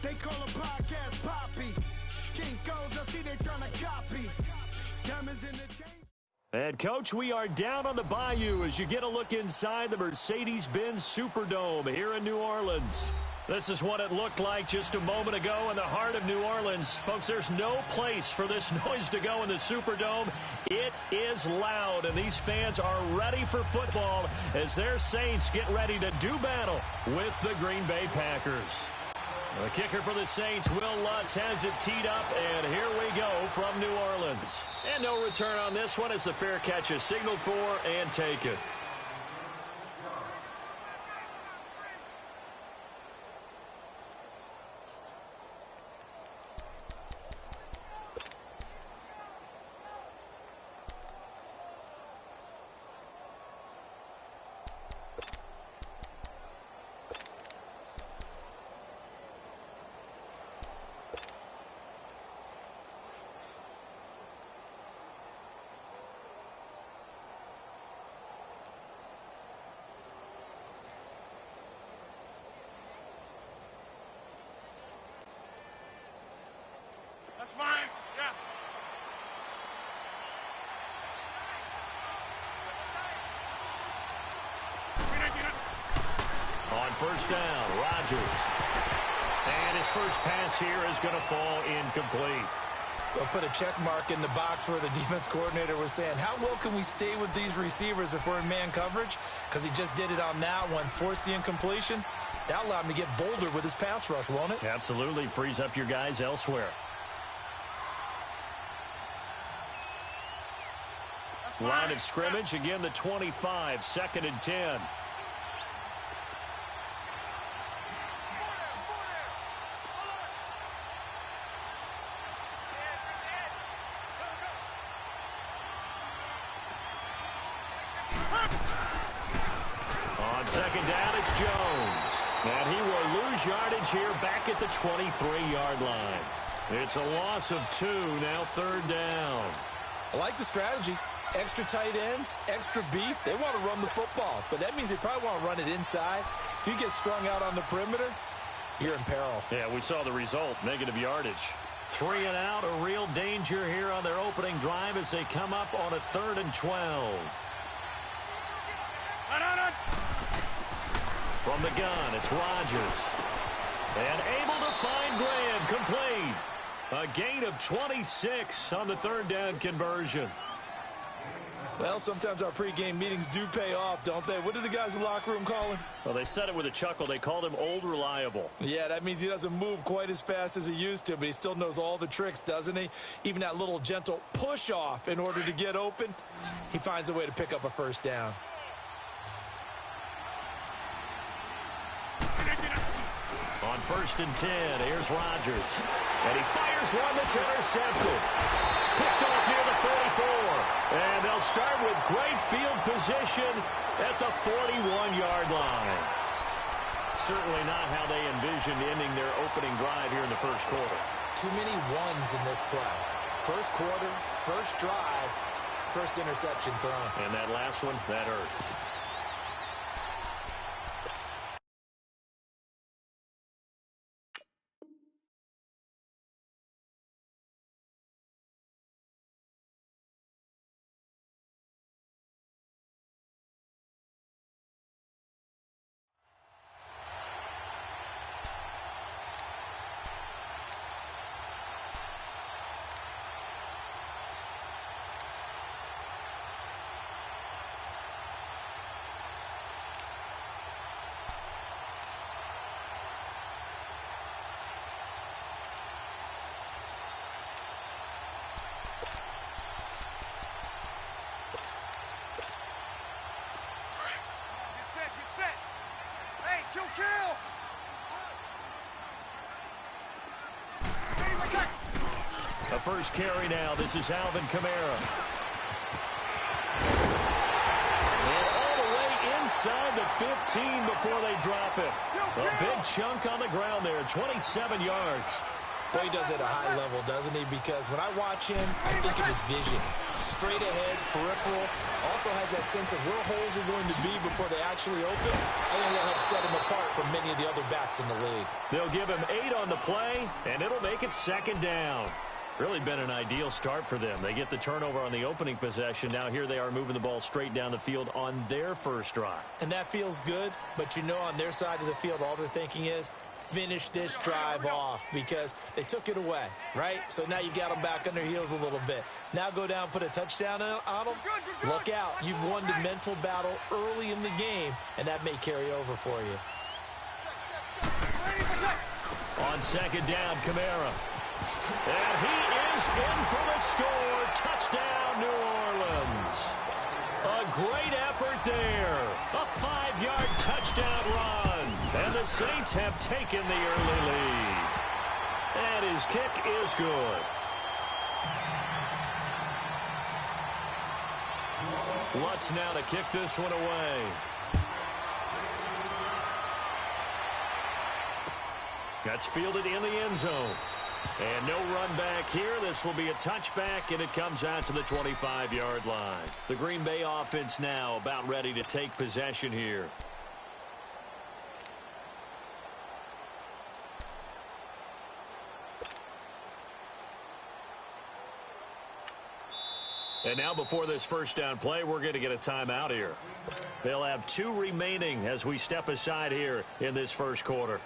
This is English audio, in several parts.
They call a podcast Poppy. King goes, I see they trying to copy. Diamonds in the chain. And, Coach, we are down on the bayou as you get a look inside the Mercedes-Benz Superdome here in New Orleans. This is what it looked like just a moment ago in the heart of New Orleans. Folks, there's no place for this noise to go in the Superdome. It is loud, and these fans are ready for football as their Saints get ready to do battle with the Green Bay Packers. The kicker for the Saints, Will Lutz, has it teed up, and here we go from New Orleans. And no return on this one as the fair catch is signaled for and taken. That's fine. Yeah. On first down, Rodgers. And his first pass here is going to fall incomplete. They'll put a check mark in the box where the defense coordinator was saying, how well can we stay with these receivers if we're in man coverage? Because he just did it on that one, forced the incompletion. That allowed him to get bolder with his pass rush, won't it? Absolutely. Frees up your guys elsewhere. Line of scrimmage, again the 25, 2nd and 10. On 2nd down, it's Jones. And he will lose yardage here back at the 23-yard line. It's a loss of 2, now 3rd down. I like the strategy. Extra tight ends, extra beef. They want to run the football, but that means they probably want to run it inside. If you get strung out on the perimeter, you're in peril. Yeah, we saw the result, negative yardage. 3 and out, a real danger here on their opening drive as they come up on a 3rd and 12. From the gun, it's Rodgers. And able to find Graham, complete. A gain of 26 on the 3rd down conversion. Well, sometimes our pregame meetings do pay off, don't they? What do the guys in the locker room call him? Well, they said it with a chuckle. They called him Old Reliable. Yeah, that means he doesn't move quite as fast as he used to, but he still knows all the tricks, doesn't he? Even that little gentle push-off in order to get open, he finds a way to pick up a first down. On 1st and 10, here's Rodgers. And he fires one that's intercepted. Picked off near the 44. And they'll start with great field position at the 41-yard line. Certainly not how they envisioned ending their opening drive here in the first quarter. Too many ones in this play. First quarter, first drive, first interception thrown. And that last one, that hurts. A first carry now. This is Alvin Kamara. And all the way inside the 15 before they drop it. A big chunk on the ground there, 27 yards. Boy, he does it at a high level, doesn't he? Because when I watch him, I think of his vision. Straight ahead, peripheral. Also has that sense of where holes are going to be before they actually open. I think that'll help set him apart from many of the other backs in the league. They'll give him 8 on the play, and it'll make it 2nd down. Really been an ideal start for them. They get the turnover on the opening possession. Now here they are moving the ball straight down the field on their first drive. And that feels good, but you know on their side of the field, all they're thinking is, finish this drive off because they took it away, right? So now you got them back on their heels a little bit. Now go down, put a touchdown on them. Look out. You've won the mental battle early in the game, and that may carry over for you. On 2nd down, Kamara. And he is in for the score. Touchdown, New Orleans. A great effort there. A 5-yard touchdown run. And the Saints have taken the early lead. And his kick is good. Lutz now to kick this one away. That's fielded in the end zone. And no run back here. This will be a touchback, and it comes out to the 25-yard line. The Green Bay offense now about ready to take possession here. And now before this first down play, we're going to get a timeout here. They'll have 2 remaining as we step aside here in this first quarter.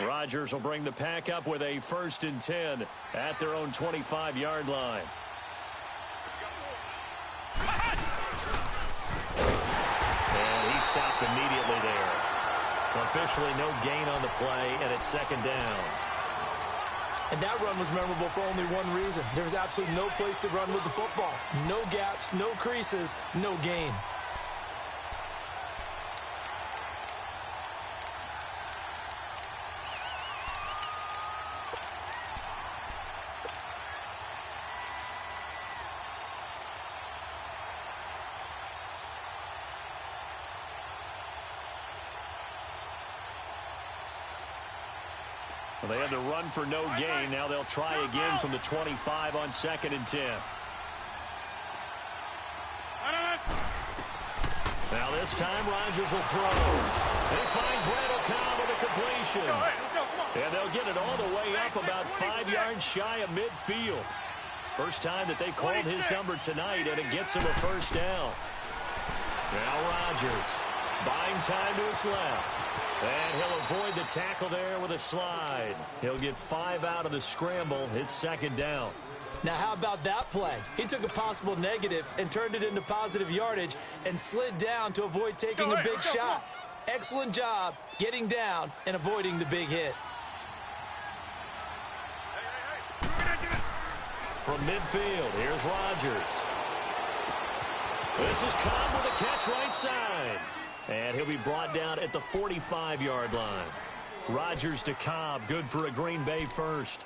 Rodgers will bring the pack up with a 1st and 10 at their own 25-yard line. And he stopped immediately there. Officially no gain on the play, and it's 2nd down. And that run was memorable for only one reason. There was absolutely no place to run with the football. No gaps, no creases, no gain. Well, they had to run for no gain. Now they'll try again from the 25 on 2nd and 10. Now this time Rodgers will throw. He finds Randall Cobb with a completion. And they'll get it all the way up about 5 yards shy of midfield. First time that they called his number tonight, and it gets him a 1st down. Now Rodgers buying time to his left. And he'll avoid the tackle there with a slide. He'll get 5 out of the scramble. It's 2nd down. Now, how about that play? He took a possible negative and turned it into positive yardage and slid down to avoid taking a big shot. Excellent job getting down and avoiding the big hit. From midfield, here's Rodgers. This is Cobb with a catch right side. And he'll be brought down at the 45-yard line. Rodgers to Cobb, good for a Green Bay 1st.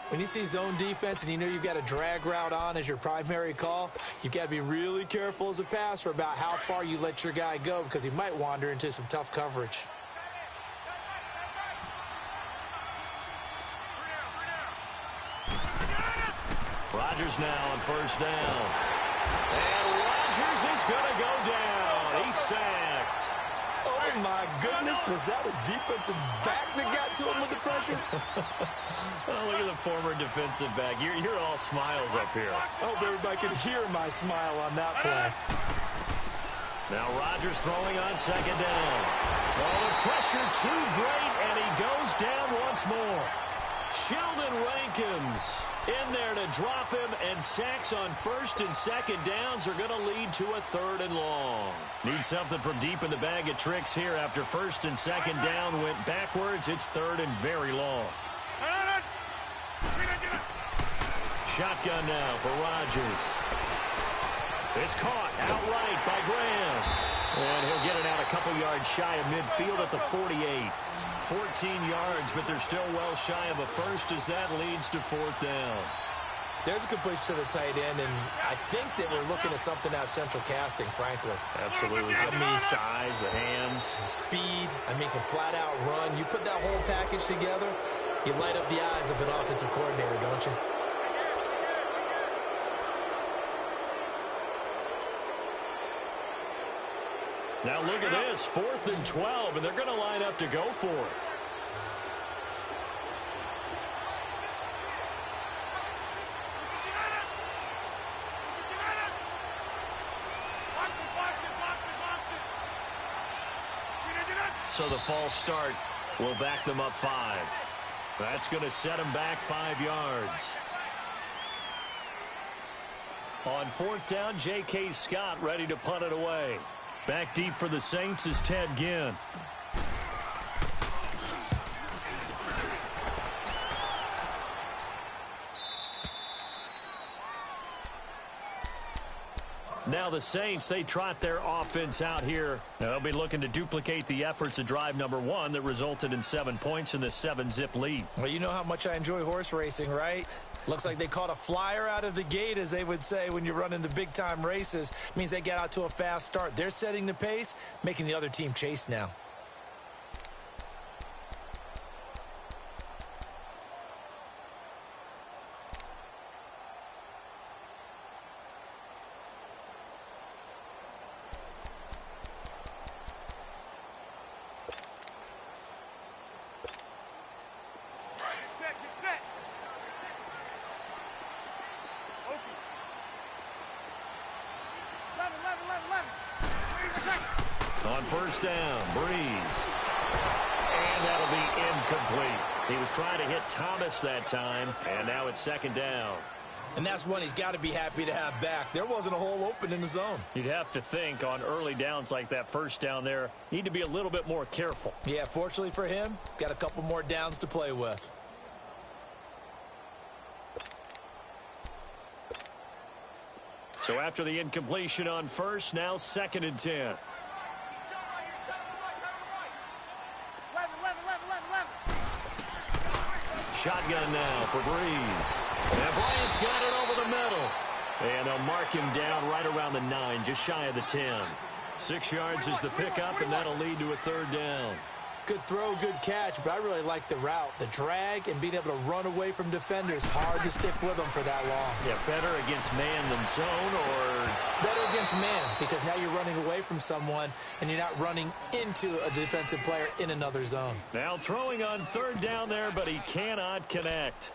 When you see zone defense and you know you've got a drag route on as your primary call, you've got to be really careful as a passer about how far you let your guy go because he might wander into some tough coverage. Rodgers now on 1st down. And Rodgers is going to go down. He's sacked. Oh, my goodness. Was that a defensive back that got to him with the pressure? Oh, look at the former defensive back. You're all smiles up here. I hope everybody can hear my smile on that play. Now Rodgers throwing on 2nd down. Oh, the pressure too great, and he goes down once more. Sheldon Rankins in there to drop him, and sacks on 1st and 2nd downs are going to lead to a 3rd and long. Need something from deep in the bag of tricks here after 1st and 2nd down went backwards. It's 3rd and very long. Shotgun now for Rodgers. It's caught outright by Graham. And he'll get it out a couple yards shy of midfield at the 48. 14 yards, but they're still well shy of a 1st as that leads to 4th down. There's a completion to the tight end, and I think that we're looking at something out of central casting, frankly. Absolutely. I mean, size, the hands. Speed, I mean, can flat out run. You put that whole package together, You light up the eyes of an offensive coordinator, don't you? Now look at this, 4th and 12, and they're going to line up to go for it. So the false start will back them up 5. That's going to set them back 5 yards. On 4th down, J.K. Scott ready to punt it away. Back deep for the Saints is Ted Ginn. Now the Saints, they trot their offense out here. They'll be looking to duplicate the efforts of drive number 1 that resulted in 7 points in the 7-zip lead. Well, you know how much I enjoy horse racing, right? Looks like they caught a flyer out of the gate, as they would say when you're running the big-time races. Means they get out to a fast start. They're setting the pace, making the other team chase now. On 1st down, Breeze. And that'll be incomplete. He was trying to hit Thomas that time, and now it's 2nd down. And that's one he's got to be happy to have back. There wasn't a hole open in the zone. You'd have to think on early downs like that 1st down there, need to be a little bit more careful. Yeah, fortunately for him, got a couple more downs to play with. So after the incompletion on 1st, now 2nd and 10. Shotgun now for Breeze. And Bryant's got it over the middle. And they'll mark him down right around the 9, just shy of the 10. 6 yards is the pickup, and that'll lead to a 3rd down. Good throw, good catch, but I really like the route. The drag and being able to run away from defenders. Hard to stick with them for that long. Yeah, better against man than zone, or... Better against man, because now you're running away from someone, and you're not running into a defensive player in another zone. Now throwing on 3rd down there, but he cannot connect.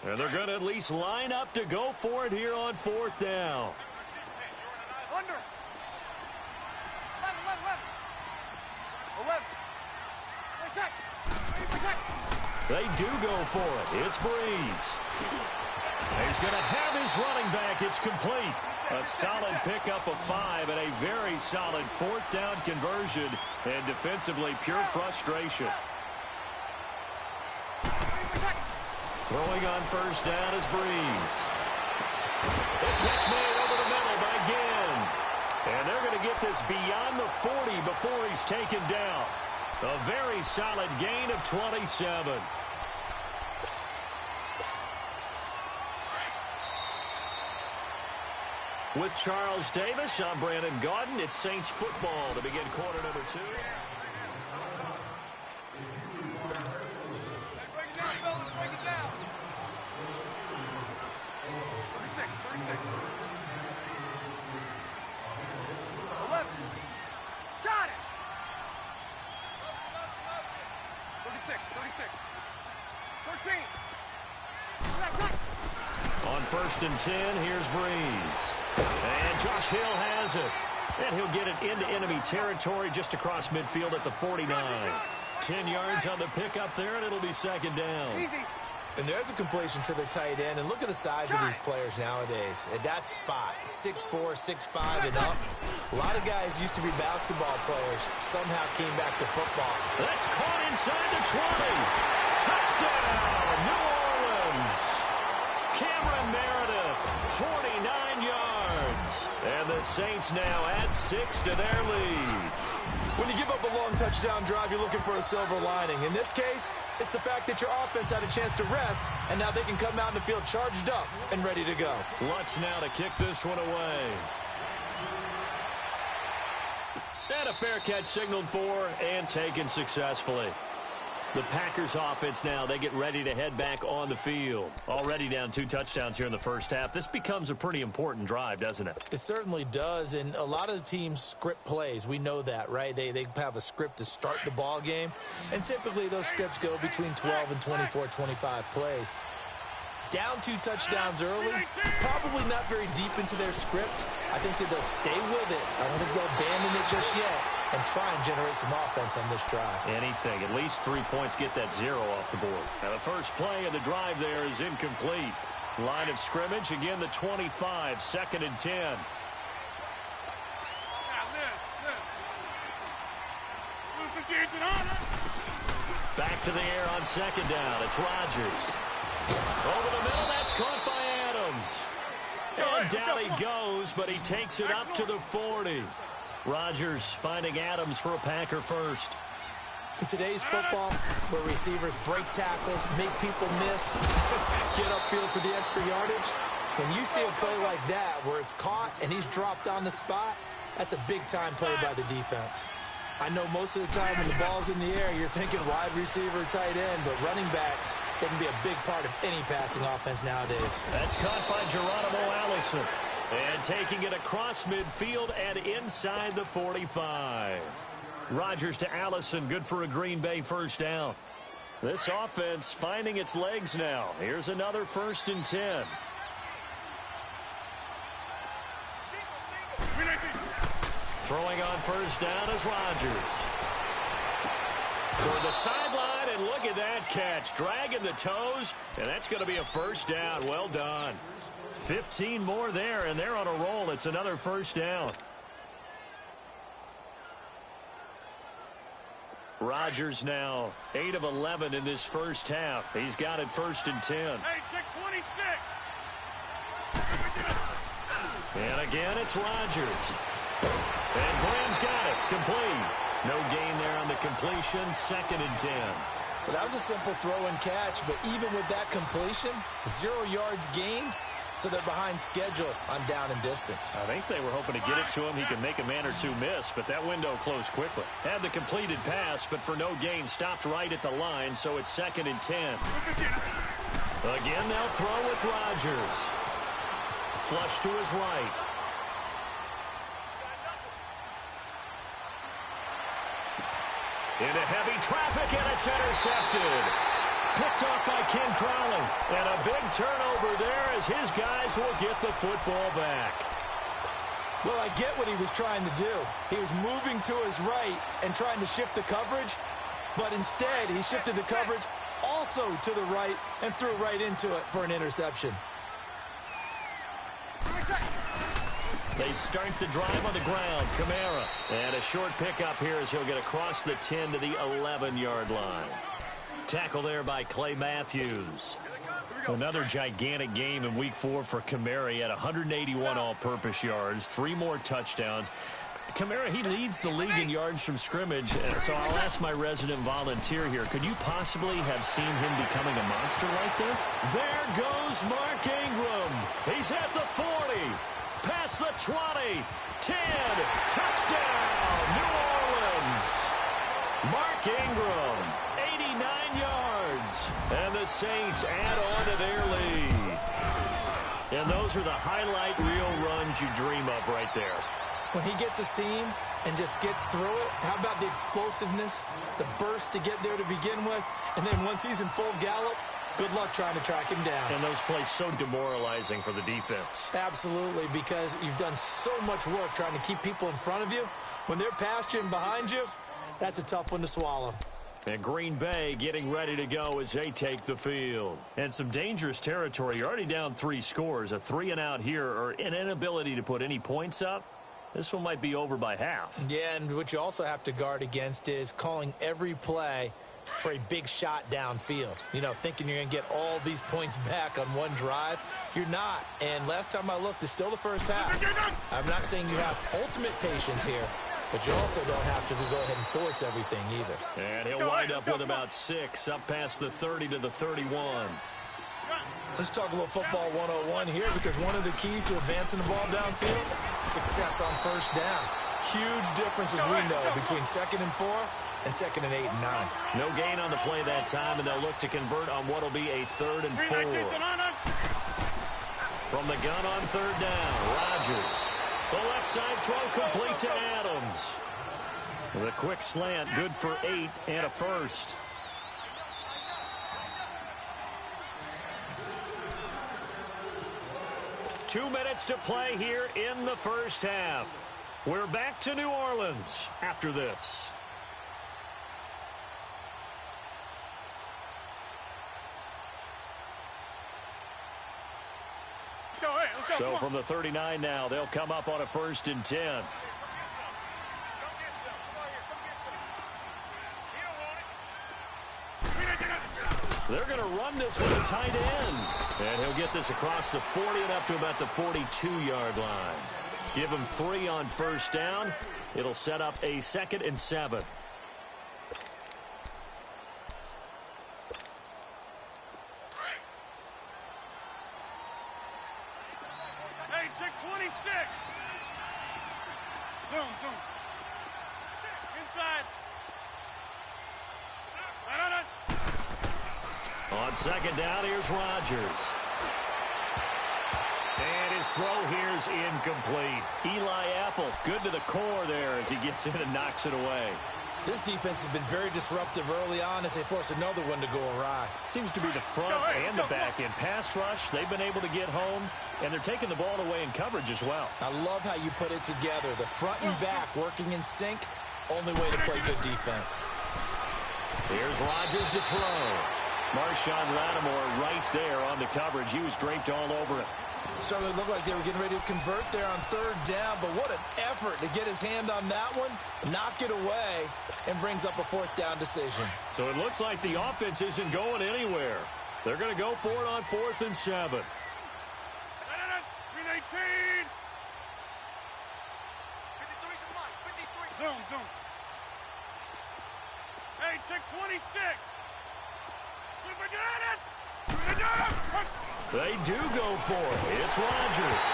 And they're going to at least line up to go for it here on 4th down. Under. 11. They do go for it. It's Breeze. He's going to have his running back. It's complete. A solid pickup of 5 and a very solid 4th down conversion. And defensively, pure frustration. Throwing on 1st down is Breeze. The catch made over the middle by Ginn. And they're going to get this beyond the 40 before he's taken down. A very solid gain of 27. With Charles Davis, I'm Brandon Gaudin. It's Saints football to begin quarter number 2. Break it down, fellas. Break it down. 36. 11. Got it. 36. 13. On 1st and 10, here's Breeze. And Josh Hill has it. And he'll get it into enemy territory just across midfield at the 49. 10 yards on the pickup there, and it'll be 2nd down. Easy. And there's a completion to the tight end. And look at the size of these players nowadays. At that spot, 6'4", 6'5", and up. A lot of guys used to be basketball players. Somehow came back to football. That's caught inside the 20. Touchdown, New Orleans. Cameron Meredith, 49 yards. And the Saints now add 6 to their lead. When you give up a long touchdown drive, you're looking for a silver lining. In this case, it's the fact that your offense had a chance to rest, and now they can come out in the field charged up and ready to go. Lutz now to kick this one away. And a fair catch signaled for and taken successfully. The Packers offense now, they get ready to head back on the field. Already down 2 touchdowns here in the first half. This becomes a pretty important drive, doesn't it? It certainly does, and a lot of the teams script plays. We know that, right? They have a script to start the ball game, and typically those scripts go between 12 and 24, 25 plays. Down 2 touchdowns early, probably not very deep into their script. I think that they'll stay with it. I don't think they'll abandon it just yet and try and generate some offense on this drive. Anything. At least 3 points, get that 0 off the board. Now the first play of the drive there is incomplete. Line of scrimmage, again the 25, 2nd and 10. Back to the air on 2nd down. It's Rodgers. Over the middle, that's caught by Adams. And down he goes, but he takes it up to the 40. Rodgers finding Adams for a Packer first. In today's football, where receivers break tackles, make people miss, get upfield for the extra yardage, when you see a play like that where it's caught and he's dropped on the spot, that's a big-time play by the defense. I know most of the time when the ball's in the air, you're thinking wide receiver, tight end, but running backs, they can be a big part of any passing offense nowadays. That's caught by Geronimo Allison. And taking it across midfield and inside the 45. Rodgers to Allison, good for a Green Bay first down. This offense finding its legs now. Here's another 1st and 10. Throwing on first down is Rodgers. For the sideline, and look at that catch. Dragging the toes, and that's going to be a first down. Well done. 15 more there, and they're on a roll. It's another first down. Rodgers now 8 of 11 in this first half. He's got it 1st and 10. Hey, check 26. And again, it's Rodgers. And Graham's got it. Complete. No gain there on the completion. 2nd and 10. Well, that was a simple throw and catch, but even with that completion, 0 yards gained, so they're behind schedule on down and distance. I think they were hoping to get it to him. He could make a man or 2 miss, but that window closed quickly. Had the completed pass, but for no gain, stopped right at the line, so it's 2nd and 10. Again, they'll throw with Rodgers. Flush to his right. Into heavy traffic, and it's intercepted. Picked off by Ken Crowley. And a big turnover there as his guys will get the football back. Well, I get what he was trying to do. He was moving to his right and trying to shift the coverage, but instead he shifted the coverage also to the right and threw right into it for an interception. They start the drive on the ground. Kamara. And a short pickup here as he'll get across the 10 to the 11-yard line. Tackle there by Clay Matthews. Another gigantic game in Week 4 for Kamara. He had 181 all-purpose yards, 3 more touchdowns. Kamara, he leads the league in yards from scrimmage, so I'll ask my resident volunteer here. Could you possibly have seen him becoming a monster like this? There goes Mark Ingram. He's at the 40, past the 20, 10, touchdown, New Orleans. Mark Ingram, 89 yards, and the Saints add on to their lead. And those are the highlight reel runs you dream of right there. When he gets a seam and just gets through it, how about the explosiveness, the burst to get there to begin with, and then once he's in full gallop, good luck trying to track him down. And those plays so demoralizing for the defense. Absolutely, because you've done so much work trying to keep people in front of you. When they're past you and behind you, that's a tough one to swallow. And Green Bay getting ready to go as they take the field. And some dangerous territory. You're already down 3 scores. A 3-and-out here, or an inability to put any points up. This one might be over by half. Yeah, and what you also have to guard against is calling every play for a big shot downfield. You know, thinking you're going to get all these points back on one drive. You're not. And last time I looked, it's still the first half. I'm not saying you have ultimate patience here, but you also don't have to go ahead and force everything either. And he'll wind up with about 6, up past the 30 to the 31. Let's talk a little football 101 here, because one of the keys to advancing the ball downfield, success on first down. Huge difference, as we know, between 2nd and 4 and 2nd and 8 and 9. No gain on the play that time, and they'll look to convert on what will be a 3rd and 4. From the gun on 3rd down, Rodgers. The left side throw complete to Adams. The quick slant, good for 8 and a first. Two minutes to play here in the first half. We're back to New Orleans after this. So from the 39 now, they'll come up on a 1st and 10. They're going to run this with a tight end. And he'll get this across the 40 and up to about the 42-yard line. Give him 3 on 1st down. It'll set up a 2nd and 7. Hey, check 26. Zoom. Inside. On 2nd down, here's Rodgers. And his throw here's incomplete. Eli Apple, good to the core there as he gets in and knocks it away. This defense has been very disruptive early on as they force another one to go awry. Seems to be the front and the back end. Pass rush, they've been able to get home, and they're taking the ball away in coverage as well. I love how you put it together. The front and back working in sync, only way to play good defense. Here's Rodgers to throw. Marshawn Lattimore right there on the coverage. He was draped all over it. Certainly looked like they were getting ready to convert there on 3rd down, but what an effort to get his hand on that one, knock it away, and brings up a 4th down decision. So it looks like the offense isn't going anywhere. They're going to go for it on 4th and 7. 318. Zoom. Hey, check 26. They do go for it. It's Rodgers.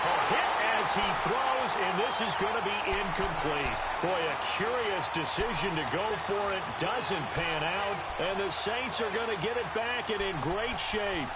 A hit as he throws, and this is going to be incomplete. Boy, a curious decision to go for it. Doesn't pan out, and the Saints are going to get it back and in great shape.